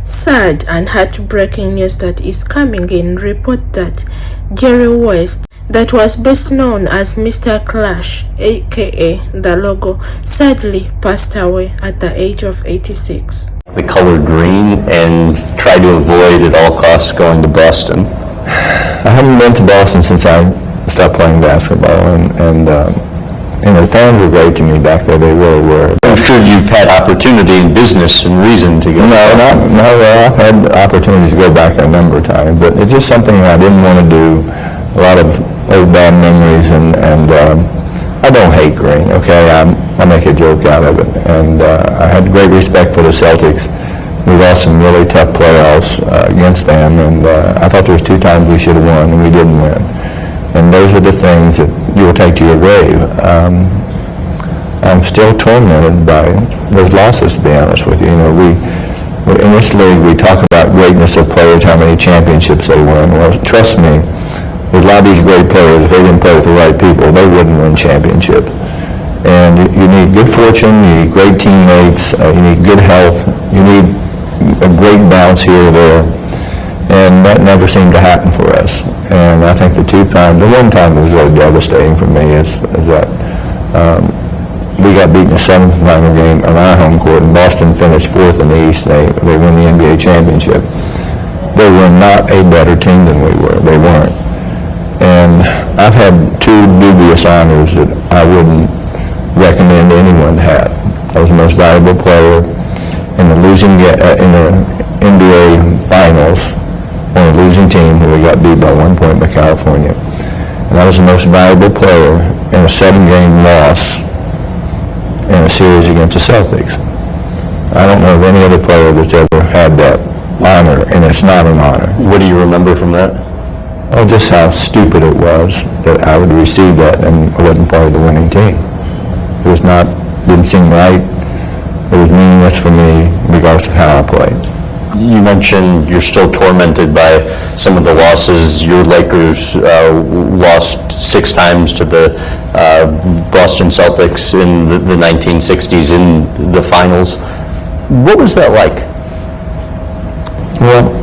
Sad and heartbreaking news that is coming in report that Jerry West, that was best known as Mr. Clash, aka The Logo, sadly passed away at the age of 86. The color green and try to avoid at all costs going to Boston. I haven't been to Boston since I stopped playing basketball, and the fans were great to me back there. They really were. I'm sure you've had opportunity in business and reason to go. No, I've had opportunities to go back a number of times, but it's just something I didn't want to do. A lot of old bad memories, and I don't hate green, okay? I make a joke out of it, and I had great respect for the Celtics. We lost some really tough playoffs against them, and I thought there was 2 times we should have won, and we didn't win. And those are the things that you will take to your grave. I'm still tormented by those losses, to be honest with you. You know, in this league, we talk about greatness of players, how many championships they win. Well, trust me, there's a lot of these great players, if they didn't play with the right people, they wouldn't win championships. And you need good fortune, you need great teammates, you need good health, you need a great bounce here or there. And that never seemed to happen for us. And I think the one time was really devastating for me is that we got beaten in the 7th final game on our home court, and Boston finished 4th in the East. They won the NBA championship. They were not a better team than we were. They weren't. And I've had 2 dubious honors that I wouldn't recommend anyone to have. I was the most valuable player in the NBA finals on a losing team where we got beat by 1 point by California. And I was the most valuable player in a 7-game loss in a series against the Celtics. I don't know of any other player that's ever had that honor, and it's not an honor. What do you remember from that? Oh, just how stupid it was that I would receive that and I wasn't part of the winning team. It didn't seem right. It was meaningless for me regardless of how I played. You mentioned you're still tormented by some of the losses. Your Lakers lost 6 times to the Boston Celtics in the 1960s in the finals. What was that like? Well,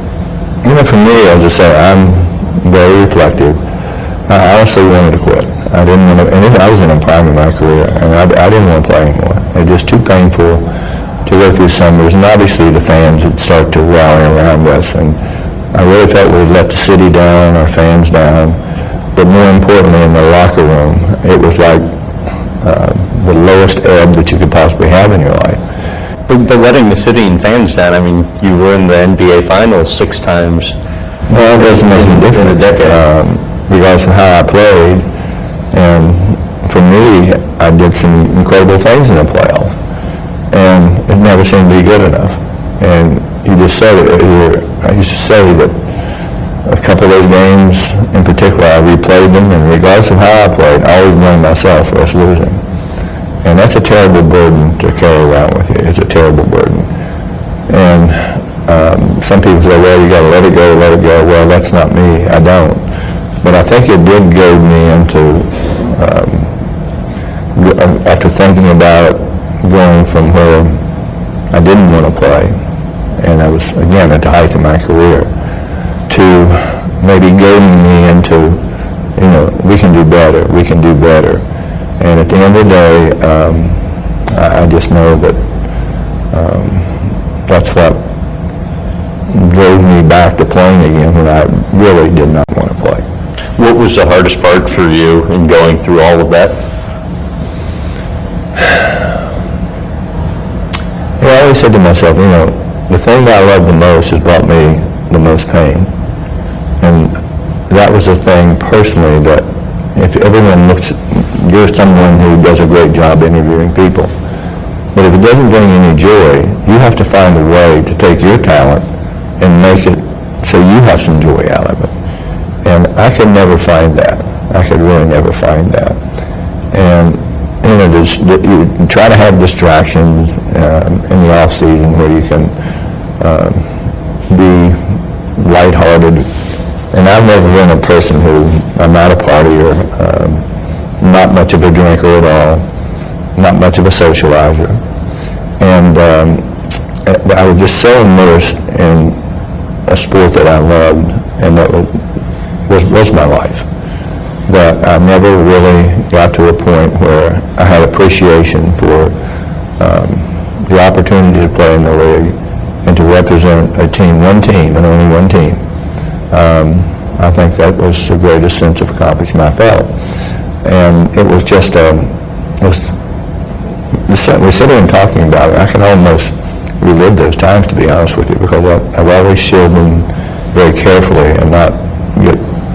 for me, as I say, I'm very reflective. I honestly wanted to quit. I didn't want to, and I was in the prime of my career, and I didn't want to play anymore. It was just too painful to go through summers, and obviously the fans would start to rally around us, and I really felt we'd let the city down, our fans down, but more importantly in the locker room, it was like the lowest ebb that you could possibly have in your life. But letting the city and fans down, I mean, you were in the NBA Finals 6 times. Well, it doesn't make any difference regardless of how I played, and for me, I did some incredible things in the playoffs. And it never seemed to be good enough. And you just said it. I used to say that a couple of those games in particular, I replayed them, and regardless of how I played, I always blamed myself for us losing. And that's a terrible burden to carry around with you. It's a terrible burden. And some people say, well, you got to let it go, let it go. Well, that's not me. I don't. But I think it did goad me into, after thinking about going from where I didn't want to play, and I was, again, at the height of my career, to maybe goading me into, we can do better, we can do better. And at the end of the day, I just know that that's what drove me back to playing again when I really did not want to play. What was the hardest part for you in going through all of that? I always said to myself, the thing that I love the most has brought me the most pain. And that was the thing personally that if everyone looks, you're someone who does a great job interviewing people. But if it doesn't bring you any joy, you have to find a way to take your talent and make it so you have some joy out of it. And I could never find that. I could really never find that. And you try to have distractions in the off season where you can be lighthearted. And I've never been a person who, I'm not a partier, not much of a drinker at all, not much of a socializer. And I was just so immersed in a sport that I loved and that was my life, that I never really got to a point where I had appreciation for the opportunity to play in the league and to represent a team, one team, and only one team. I think that was the greatest sense of accomplishment I felt. And it was just, we're sitting and talking about it. I can almost relive those times, to be honest with you, because I've always shielded them very carefully and not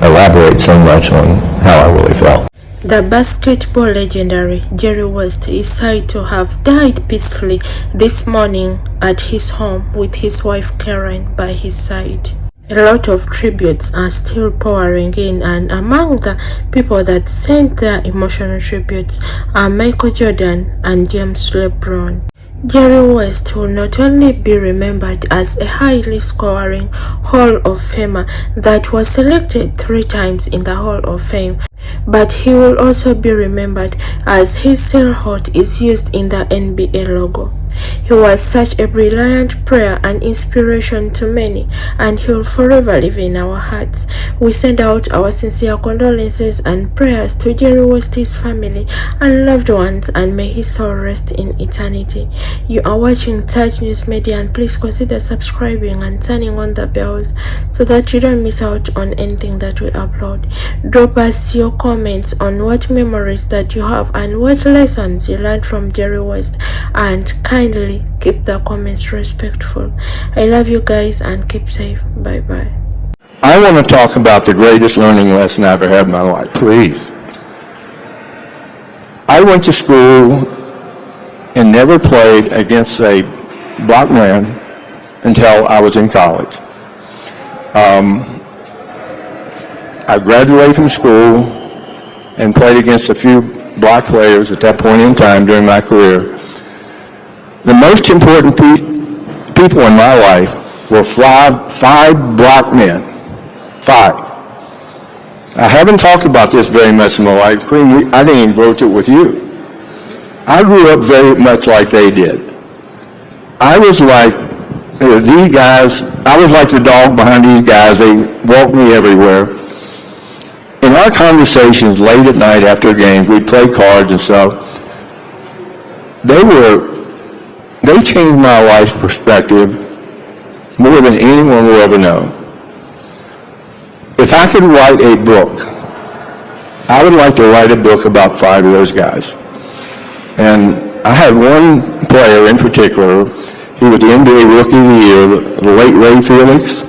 elaborate so much on how I really felt. The basketball legendary Jerry West is said to have died peacefully this morning at his home with his wife Karen by his side. A lot of tributes are still pouring in, and among the people that sent their emotional tributes are Michael Jordan and James LeBron. Jerry West will not only be remembered as a highly scoring Hall of Famer that was selected 3 times in the Hall of Fame, but he will also be remembered as his silhouette is used in the NBA logo. He was such a brilliant player and inspiration to many, and he will forever live in our hearts. We send out our sincere condolences and prayers to Jerry West's family and loved ones, and may his soul rest in eternity. You are watching Touch News Media, and please consider subscribing and turning on the bells so that you don't miss out on anything that we upload. Drop us your comments on what memories that you have and what lessons you learned from Jerry West, and kindly keep the comments respectful. I love you guys and keep safe. Bye bye. I want to talk about the greatest learning lesson I ever had in my life. Please. I went to school and never played against a black man until I was in college. I graduated from school and played against a few black players at that point in time during my career. The most important people in my life were five black men. 5. I haven't talked about this very much in my life. I didn't even broach it with you. I grew up very much like they did. I was like these guys. I was like the dog behind these guys. They walked me everywhere. In our conversations late at night after games, we'd play cards and stuff. They changed my life's perspective more than anyone will ever know. If I could write a book, I would like to write a book about 5 of those guys. And I had one player in particular. He was the NBA Rookie of the Year, the late Ray Felix.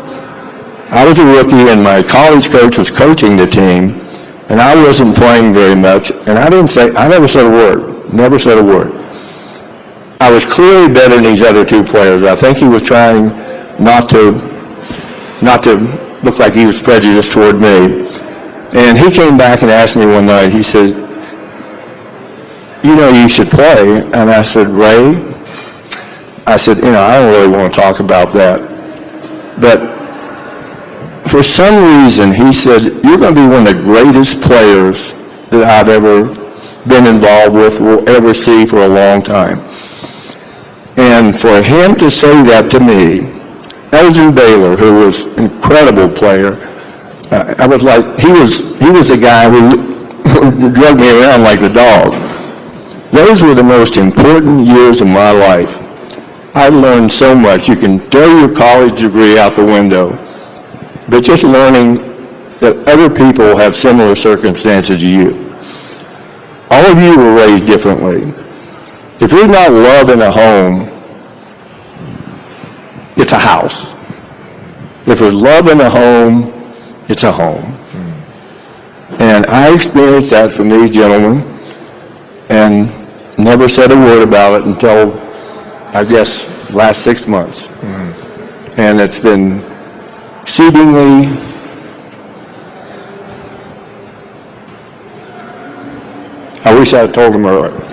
I was a rookie, and my college coach was coaching the team, and I wasn't playing very much, and I never said a word, never said a word. I was clearly better than these other 2 players. I think he was trying not to look like he was prejudiced toward me. And he came back and asked me one night, he said, you should play. And I said, Ray, I don't really want to talk about that. But for some reason, he said, you're going to be one of the greatest players that I've ever been involved with, will ever see for a long time. And for him to say that to me, Elgin Baylor, who was an incredible player, I was like, he was the guy who drug me around like the dog. Those were the most important years of my life. I learned so much. You can throw your college degree out the window, but just learning that other people have similar circumstances to you. All of you were raised differently. If you're not love in a home, it's a house. If there's love in a home, it's a home. And I experienced that from these gentlemen and never said a word about it until, I guess, last 6 months. And it's been exceedingly I wish I had told them earlier.